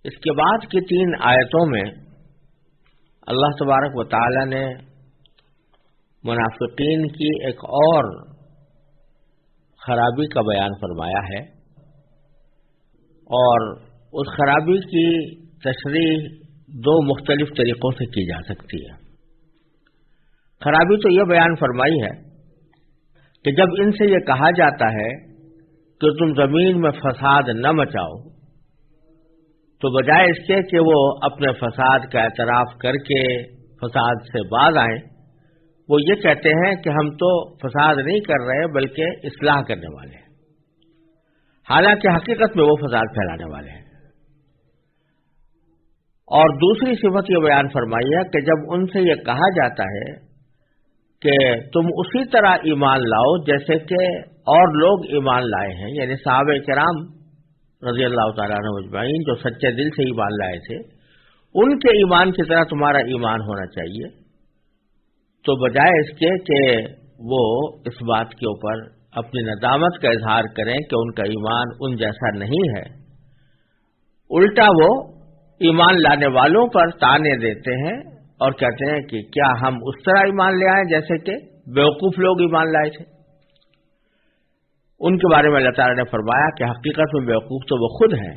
اس کے بعد کی 3 آیتوں میں اللہ تبارک و تعالی نے منافقین کی ایک اور خرابی کا بیان فرمایا ہے، اور اس خرابی کی تشریح 2 مختلف طریقوں سے کی جا سکتی ہے۔ خرابی تو یہ بیان فرمائی ہے کہ جب ان سے یہ کہا جاتا ہے کہ تم زمین میں فساد نہ مچاؤ، تو بجائے اس کے کہ وہ اپنے فساد کا اعتراف کر کے فساد سے باز آئیں، وہ یہ کہتے ہیں کہ ہم تو فساد نہیں کر رہے بلکہ اصلاح کرنے والے ہیں، حالانکہ حقیقت میں وہ فساد پھیلانے والے ہیں۔ اور دوسری صفت یہ بیان فرمائی ہے کہ جب ان سے یہ کہا جاتا ہے کہ تم اسی طرح ایمان لاؤ جیسے کہ اور لوگ ایمان لائے ہیں، یعنی صحابہ کرام رضی اللہ تعالیٰ عنہ اجمعین جو سچے دل سے ایمان لائے تھے، ان کے ایمان کی طرح تمہارا ایمان ہونا چاہیے، تو بجائے اس کے کہ وہ اس بات کے اوپر اپنی ندامت کا اظہار کریں کہ ان کا ایمان ان جیسا نہیں ہے، الٹا وہ ایمان لانے والوں پر طعنے دیتے ہیں اور کہتے ہیں کہ کیا ہم اس طرح ایمان لے آئیں جیسے کہ بیوقوف لوگ ایمان لائے تھے۔ ان کے بارے میں اللہ تعالیٰ نے فرمایا کہ حقیقت میں بیوقوف تو وہ خود ہیں،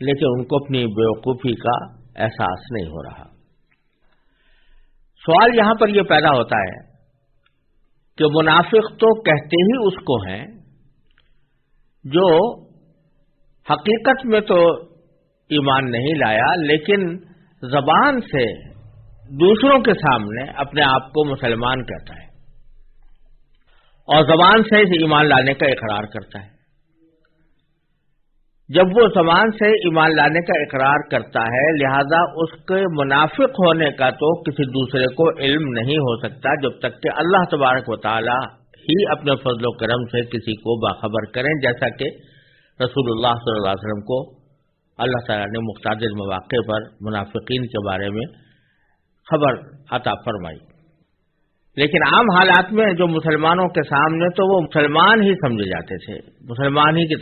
لیکن ان کو اپنی بیوقوفی کا احساس نہیں ہو رہا۔ سوال یہاں پر یہ پیدا ہوتا ہے کہ منافق تو کہتے ہی اس کو ہیں جو حقیقت میں تو ایمان نہیں لایا، لیکن زبان سے دوسروں کے سامنے اپنے آپ کو مسلمان کہتا ہے اور زبان سے ایمان لانے کا اقرار کرتا ہے۔ جب وہ زبان سے ایمان لانے کا اقرار کرتا ہے، لہذا اس کے منافق ہونے کا تو کسی دوسرے کو علم نہیں ہو سکتا جب تک کہ اللہ تبارک و تعالی ہی اپنے فضل و کرم سے کسی کو باخبر کریں، جیسا کہ رسول اللہ صلی اللہ علیہ وسلم کو اللہ تعالیٰ نے متعدد مواقع پر منافقین کے بارے میں خبر عطا فرمائی۔ لیکن عام حالات میں جو مسلمانوں کے سامنے تو وہ مسلمان ہی سمجھے جاتے تھے، مسلمانوں ہی کی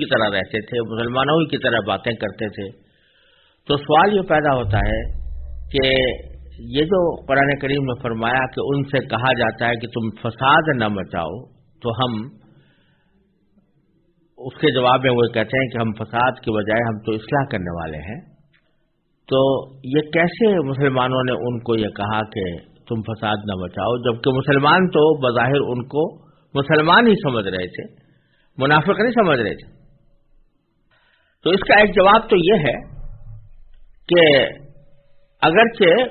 طرح رہتے تھے، مسلمانوں ہی کی طرح باتیں کرتے تھے۔ تو سوال یہ پیدا ہوتا ہے کہ یہ جو قرآن کریم میں فرمایا کہ ان سے کہا جاتا ہے کہ تم فساد نہ مچاؤ، تو ہم اس کے جواب میں وہ کہتے ہیں کہ ہم فساد کی بجائے ہم تو اصلاح کرنے والے ہیں۔ تو یہ کیسے مسلمانوں نے ان کو یہ کہا کہ تم فساد نہ مچاؤ، جبکہ مسلمان تو بظاہر ان کو مسلمان ہی سمجھ رہے تھے، منافق نہیں سمجھ رہے تھے۔ تو اس کا ایک جواب تو یہ ہے کہ اگرچہ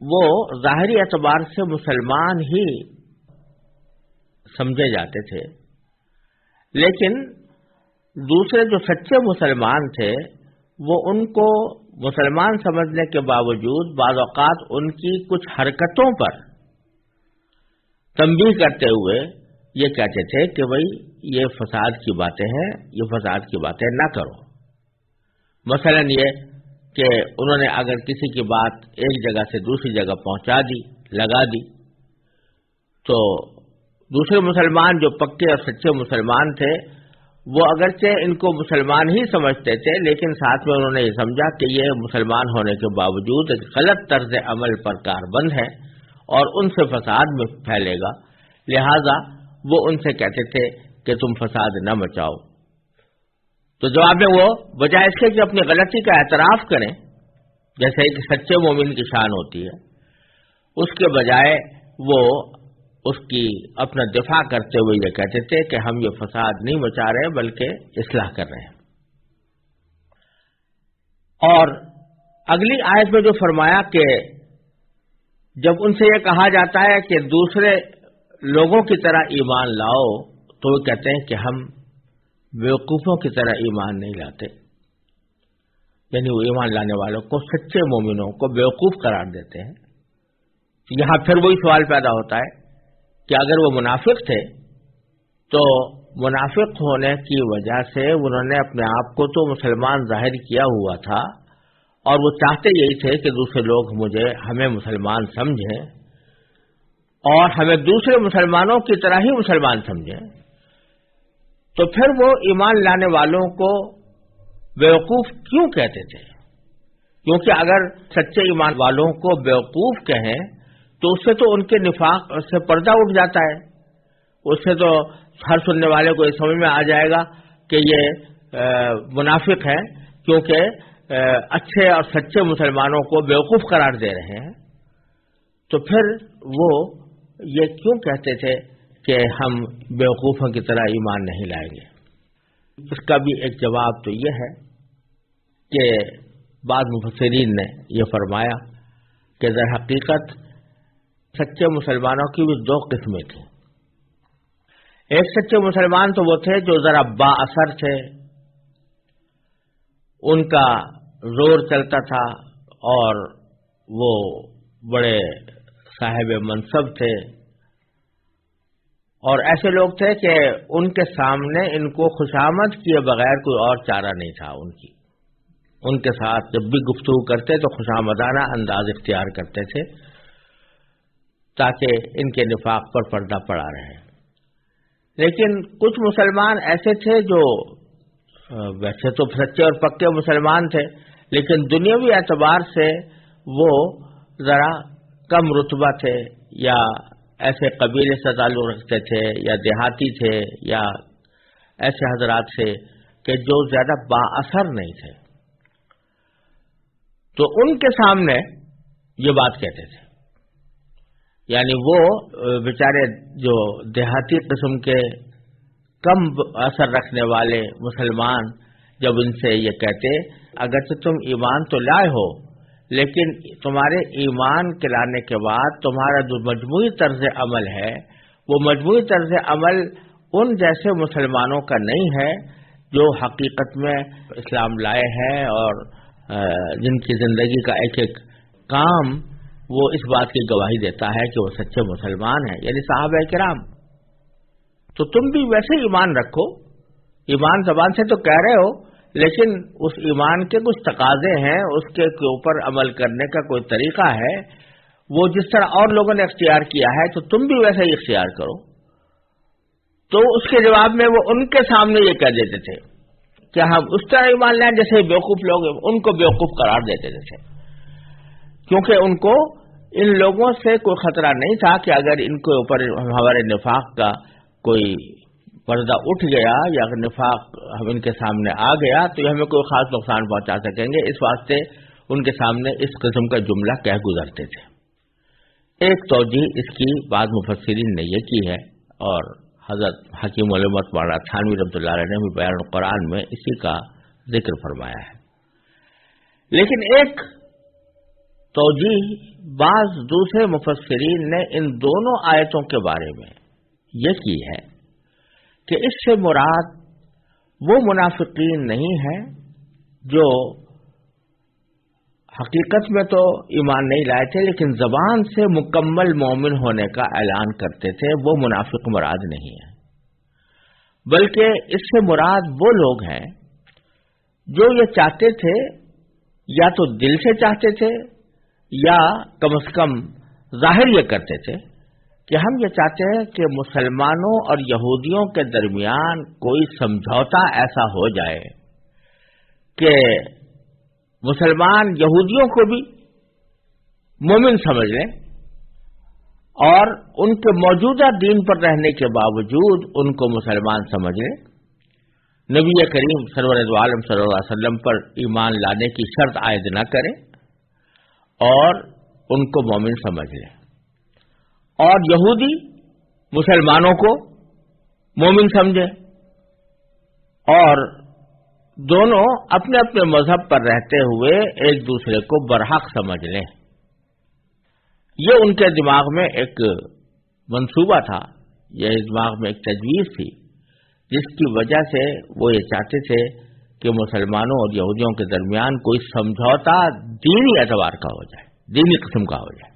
وہ ظاہری اعتبار سے مسلمان ہی سمجھے جاتے تھے، لیکن دوسرے جو سچے مسلمان تھے وہ ان کو مسلمان سمجھنے کے باوجود بعض اوقات ان کی کچھ حرکتوں پر تنبیہ کرتے ہوئے یہ کہتے تھے کہ بھئی یہ فساد کی باتیں ہیں، یہ فساد کی باتیں نہ کرو۔ مثلا یہ کہ انہوں نے اگر کسی کی بات ایک جگہ سے دوسری جگہ پہنچا دی، لگا دی، تو دوسرے مسلمان جو پکے اور سچے مسلمان تھے وہ اگرچہ ان کو مسلمان ہی سمجھتے تھے، لیکن ساتھ میں انہوں نے یہ سمجھا کہ یہ مسلمان ہونے کے باوجود ایک غلط طرز عمل پر کاربند ہے اور ان سے فساد میں پھیلے گا، لہذا وہ ان سے کہتے تھے کہ تم فساد نہ مچاؤ۔ تو جواب میں وہ بجائے اس کے کہ اپنی غلطی کا اعتراف کریں جیسے ایک سچے مومن کی شان ہوتی ہے، اس کے بجائے وہ اس کی اپنا دفاع کرتے ہوئے یہ کہتے تھے کہ ہم یہ فساد نہیں مچا رہے بلکہ اصلاح کر رہے ہیں۔ اور اگلی آیت میں جو فرمایا کہ جب ان سے یہ کہا جاتا ہے کہ دوسرے لوگوں کی طرح ایمان لاؤ، تو وہ کہتے ہیں کہ ہم بیوقوفوں کی طرح ایمان نہیں لاتے، یعنی وہ ایمان لانے والوں کو، سچے مومنوں کو بیوقوف قرار دیتے ہیں۔ یہاں پھر وہی سوال پیدا ہوتا ہے کہ اگر وہ منافق تھے تو منافق ہونے کی وجہ سے انہوں نے اپنے آپ کو تو مسلمان ظاہر کیا ہوا تھا اور وہ چاہتے یہی تھے کہ دوسرے لوگ ہمیں مسلمان سمجھیں اور ہمیں دوسرے مسلمانوں کی طرح ہی مسلمان سمجھیں، تو پھر وہ ایمان لانے والوں کو بیوقوف کیوں کہتے تھے؟ کیونکہ اگر سچے ایمان والوں کو بیوقوف کہیں تو اس سے تو ان کے نفاق سے پردہ اٹھ جاتا ہے، اس سے تو ہر سننے والے کو یہ سمجھ میں آ جائے گا کہ یہ منافق ہیں، کیونکہ اچھے اور سچے مسلمانوں کو بیوقوف قرار دے رہے ہیں۔ تو پھر وہ یہ کیوں کہتے تھے کہ ہم بیوقوفوں کی طرح ایمان نہیں لائیں گے؟ اس کا بھی ایک جواب تو یہ ہے کہ بعض مفسرین نے یہ فرمایا کہ در حقیقت سچے مسلمانوں کی بھی دو قسمیں تھیں۔ ایک سچے مسلمان تو وہ تھے جو ذرا با اثر تھے، ان کا زور چلتا تھا اور وہ بڑے صاحب منصب تھے، اور ایسے لوگ تھے کہ ان کے سامنے ان کو خوشامد کیے بغیر کوئی اور چارہ نہیں تھا ان کے ساتھ جب بھی گفتگو کرتے تو خوشامدانہ انداز اختیار کرتے تھے تاکہ ان کے نفاق پر پردہ پڑا رہے۔ لیکن کچھ مسلمان ایسے تھے جو ویسے تو سچے اور پکے مسلمان تھے، لیکن دنیاوی اعتبار سے وہ ذرا کم رتبہ تھے، یا ایسے قبیلے سے تعلق رکھتے تھے، یا دیہاتی تھے، یا ایسے حضرات تھے کہ جو زیادہ با اثر نہیں تھے۔ تو ان کے سامنے یہ بات کہتے تھے، یعنی وہ بیچارے جو دیہاتی قسم کے کم اثر رکھنے والے مسلمان جب ان سے یہ کہتے اگرچہ تم ایمان تو لائے ہو، لیکن تمہارے ایمان کے لانے کے بعد تمہارا جو مجموعی طرز عمل ہے وہ مجموعی طرز عمل ان جیسے مسلمانوں کا نہیں ہے جو حقیقت میں اسلام لائے ہیں اور جن کی زندگی کا ایک ایک کام وہ اس بات کی گواہی دیتا ہے کہ وہ سچے مسلمان ہیں، یعنی صحابہ کرام۔ تو تم بھی ویسے ایمان رکھو، ایمان زبان سے تو کہہ رہے ہو، لیکن اس ایمان کے کچھ تقاضے ہیں، اس کے اوپر عمل کرنے کا کوئی طریقہ ہے، وہ جس طرح اور لوگوں نے اختیار کیا ہے تو تم بھی ویسا ہی اختیار کرو۔ تو اس کے جواب میں وہ ان کے سامنے یہ کہہ دیتے تھے کہ ہم اس طرح ایمان لائیں جیسے بیوقوف لوگ ان کو بیوقوف قرار دیتے تھے، کیونکہ ان کو ان لوگوں سے کوئی خطرہ نہیں تھا کہ اگر ان کے اوپر ہمارے نفاق کا کوئی پردہ اٹھ گیا یا نفاق ہم ان کے سامنے آ گیا تو یہ ہمیں کوئی خاص نقصان پہنچا سکیں گے، اس واسطے ان کے سامنے اس قسم کا جملہ کہہ گزرتے تھے۔ ایک توجیہ اس کی بعض مفسرین نے یہ کی ہے، اور حضرت حکیم علامت مولانا تھانوی رحمۃ اللہ علیہ نے بھی بیان القرآن میں اسی کا ذکر فرمایا ہے۔ لیکن ایک توجیہ بعض دوسرے مفسرین نے ان دونوں آیتوں کے بارے میں یہ کی ہے کہ اس سے مراد وہ منافقین نہیں ہیں جو حقیقت میں تو ایمان نہیں لائے تھے لیکن زبان سے مکمل مومن ہونے کا اعلان کرتے تھے، وہ منافق مراد نہیں ہے، بلکہ اس سے مراد وہ لوگ ہیں جو یہ چاہتے تھے، یا تو دل سے چاہتے تھے یا کم از کم ظاہر یہ کرتے تھے کہ ہم یہ چاہتے ہیں کہ مسلمانوں اور یہودیوں کے درمیان کوئی سمجھوتا ایسا ہو جائے کہ مسلمان یہودیوں کو بھی مومن سمجھ لیں اور ان کے موجودہ دین پر رہنے کے باوجود ان کو مسلمان سمجھ لیں، نبی کریم سرور دو عالم صلی اللہ علیہ وسلم پر ایمان لانے کی شرط عائد نہ کریں اور ان کو مومن سمجھ لیں، اور یہودی مسلمانوں کو مومن سمجھے اور دونوں اپنے اپنے مذہب پر رہتے ہوئے ایک دوسرے کو برحق سمجھ لیں۔ یہ ان کے دماغ میں ایک منصوبہ تھا، یہ دماغ میں ایک تجویز تھی جس کی وجہ سے وہ یہ چاہتے تھے کہ مسلمانوں اور یہودیوں کے درمیان کوئی سمجھوتا دینی اعتبار کا ہو جائے، دینی قسم کا ہو جائے۔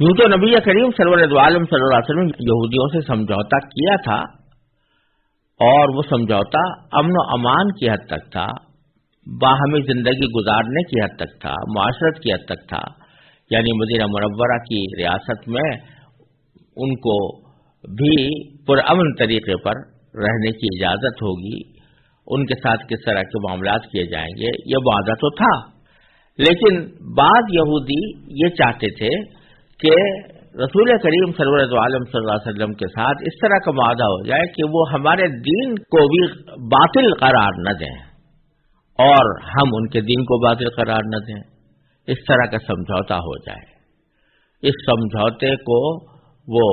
یوں تو نبی کریم سرور دو عالم صلی اللہ علیہ وسلم یہودیوں سے سمجھوتا کیا تھا، اور وہ سمجھوتا امن و امان کی حد تک تھا، باہمی زندگی گزارنے کی حد تک تھا، معاشرت کی حد تک تھا، یعنی مدینہ منورہ کی ریاست میں ان کو بھی پرامن طریقے پر رہنے کی اجازت ہوگی ان کے ساتھ کس طرح کے معاملات کیے جائیں گے، یہ معاہدہ تو تھا، لیکن بعض یہودی یہ چاہتے تھے کہ رسول کریم سرور عالم صلی اللہ علیہ وسلم کے ساتھ اس طرح کا معاہدہ ہو جائے کہ وہ ہمارے دین کو بھی باطل قرار نہ دیں اور ہم ان کے دین کو باطل قرار نہ دیں، اس طرح کا سمجھوتا ہو جائے۔ اس سمجھوتے کو وہ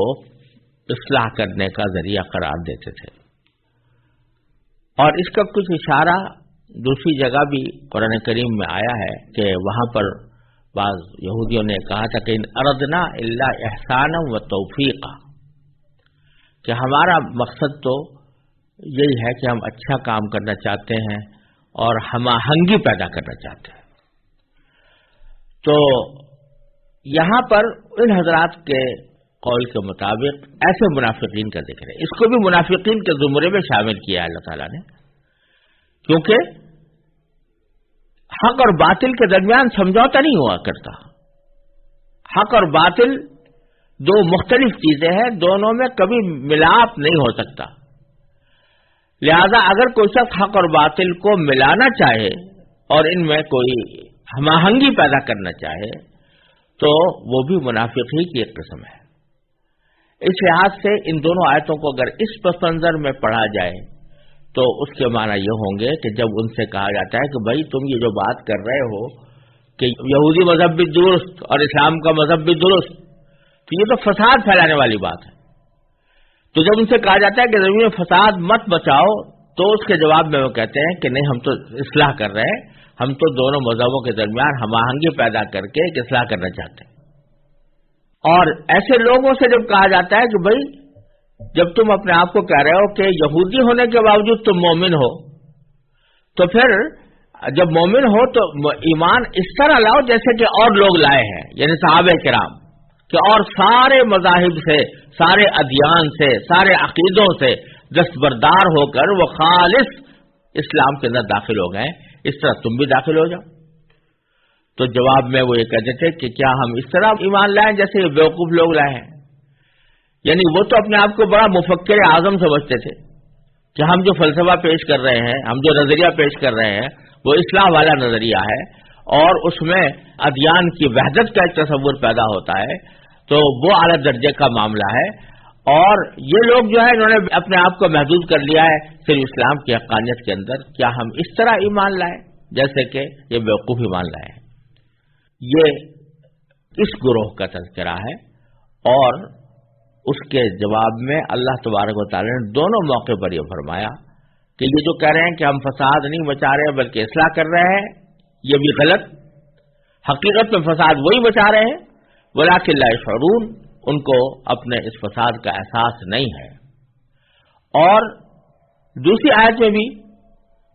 اصلاح کرنے کا ذریعہ قرار دیتے تھے، اور اس کا کچھ اشارہ دوسری جگہ بھی قرآن کریم میں آیا ہے کہ وہاں پر بعض یہودیوں نے کہا تھا کہ ان اردنا الا احسانا و توفیقا، کہ ہمارا مقصد تو یہی ہے کہ ہم اچھا کام کرنا چاہتے ہیں اور ہم آہنگی پیدا کرنا چاہتے ہیں۔ تو یہاں پر ان حضرات کے قول کے مطابق ایسے منافقین کا ذکر ہے، اس کو بھی منافقین کے زمرے میں شامل کیا اللہ تعالیٰ نے، کیونکہ حق اور باطل کے درمیان سمجھوتا نہیں ہوا کرتا۔ حق اور باطل دو مختلف چیزیں ہیں، دونوں میں کبھی ملاپ نہیں ہو سکتا، لہذا اگر کوئی شخص حق اور باطل کو ملانا چاہے اور ان میں کوئی ہم آہنگی پیدا کرنا چاہے تو وہ بھی منافق ہی کی ایک قسم ہے۔ اس لحاظ سے ان دونوں آیتوں کو اگر اس پس منظر میں پڑھا جائے تو اس کے معنی یہ ہوں گے کہ جب ان سے کہا جاتا ہے کہ بھائی تم یہ جو بات کر رہے ہو کہ یہودی مذہب بھی درست اور اسلام کا مذہب بھی درست، تو یہ تو فساد پھیلانے والی بات ہے۔ تو جب ان سے کہا جاتا ہے کہ زمین میں فساد مت بچاؤ، تو اس کے جواب میں وہ کہتے ہیں کہ نہیں، ہم تو اصلاح کر رہے ہیں، ہم تو دونوں مذہبوں کے درمیان ہم آہنگی پیدا کر کے ایک اصلاح کرنا چاہتے ہیں۔ اور ایسے لوگوں سے جب کہا جاتا ہے کہ بھائی جب تم اپنے آپ کو کہہ رہے ہو کہ یہودی ہونے کے باوجود تم مومن ہو، تو پھر جب مومن ہو تو ایمان اس طرح لاؤ جیسے کہ اور لوگ لائے ہیں، یعنی صحابہ کرام، کہ اور سارے مذاہب سے، سارے ادیان سے، سارے عقیدوں سے دستبردار ہو کر وہ خالص اسلام کے اندر داخل ہو گئے، اس طرح تم بھی داخل ہو جاؤ۔ تو جواب میں وہ یہ کہتے تھے کہ کیا ہم اس طرح ایمان لائیں جیسے یہ بیوقوف لوگ لائے ہیں؟ یعنی وہ تو اپنے آپ کو بڑا مفکر اعظم سمجھتے تھے کہ ہم جو فلسفہ پیش کر رہے ہیں، ہم جو نظریہ پیش کر رہے ہیں وہ اصلاح والا نظریہ ہے، اور اس میں ادیان کی وحدت کا ایک تصور پیدا ہوتا ہے، تو وہ اعلیٰ درجے کا معاملہ ہے۔ اور یہ لوگ جو ہے انہوں نے اپنے آپ کو محدود کر لیا ہے صرف اسلام کی حقانیت کے اندر، کیا ہم اس طرح ایمان لائیں جیسے کہ یہ بیوقوف ایمان لائے ہیں؟ یہ اس گروہ کا تذکرہ ہے، اور اس کے جواب میں اللہ تبارک و تعالی نے دونوں موقع پر یہ فرمایا کہ یہ جو کہہ رہے ہیں کہ ہم فساد نہیں مچا رہے بلکہ اصلاح کر رہے ہیں، یہ بھی غلط، حقیقت میں فساد وہی مچا رہے ہیں، ولکن لا یشعرون، ان کو اپنے اس فساد کا احساس نہیں ہے۔ اور دوسری آیت میں بھی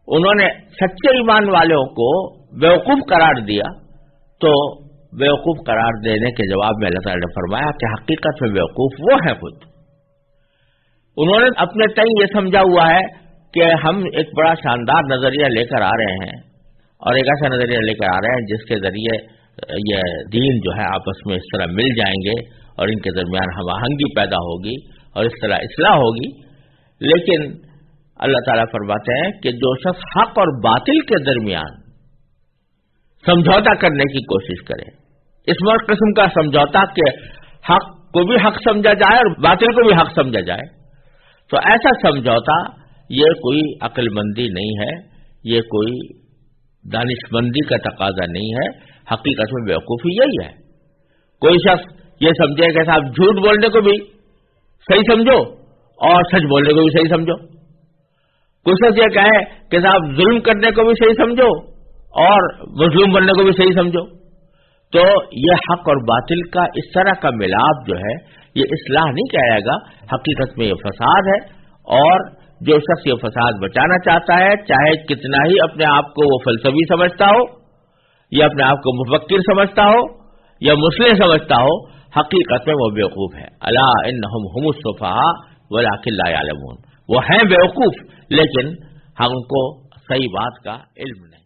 انہوں نے سچے ایمان والوں کو بیوقوف قرار دیا، تو بیوقوف قرار دینے کے جواب میں اللہ تعالی نے فرمایا کہ حقیقت میں بیوقوف وہ ہے خود۔ انہوں نے اپنے تئیں یہ سمجھا ہوا ہے کہ ہم ایک بڑا شاندار نظریہ لے کر آ رہے ہیں، اور ایک ایسا نظریہ لے کر آ رہے ہیں جس کے ذریعے یہ دین جو ہے آپس میں اس طرح مل جائیں گے اور ان کے درمیان ہم آہنگی پیدا ہوگی اور اس طرح اصلاح ہوگی۔ لیکن اللہ تعالیٰ فرماتے ہیں کہ جو شخص حق اور باطل کے درمیان سمجھوتا کرنے کی کوشش کرے، اس قسم کا سمجھوتا کہ حق کو بھی حق سمجھا جائے اور باطل کو بھی حق سمجھا جائے، تو ایسا سمجھوتا یہ کوئی عقل مندی نہیں ہے، یہ کوئی دانش مندی کا تقاضا نہیں ہے، حقیقت میں بیوقوفی یہی ہے۔ کوئی شخص یہ سمجھے کہ صاحب جھوٹ بولنے کو بھی صحیح سمجھو اور سچ بولنے کو بھی صحیح سمجھو، کوئی شخص یہ کہے کہ صاحب ظلم کرنے کو بھی صحیح سمجھو اور مظلوم بننے کو بھی صحیح سمجھو، تو یہ حق اور باطل کا اس طرح کا ملاپ جو ہے یہ اصلاح نہیں کہے گا، حقیقت میں یہ فساد ہے۔ اور جو شخص یہ فساد بچانا چاہتا ہے، چاہے کتنا ہی اپنے آپ کو وہ فلسفی سمجھتا ہو یا اپنے آپ کو مفکر سمجھتا ہو یا مسلم سمجھتا ہو، حقیقت میں وہ بیوقوف ہے۔ الا انہم هم السفہاء ولکن لا یعلمون، وہ ہیں بیوقوف لیکن ہم کو صحیح بات کا علم نہیں۔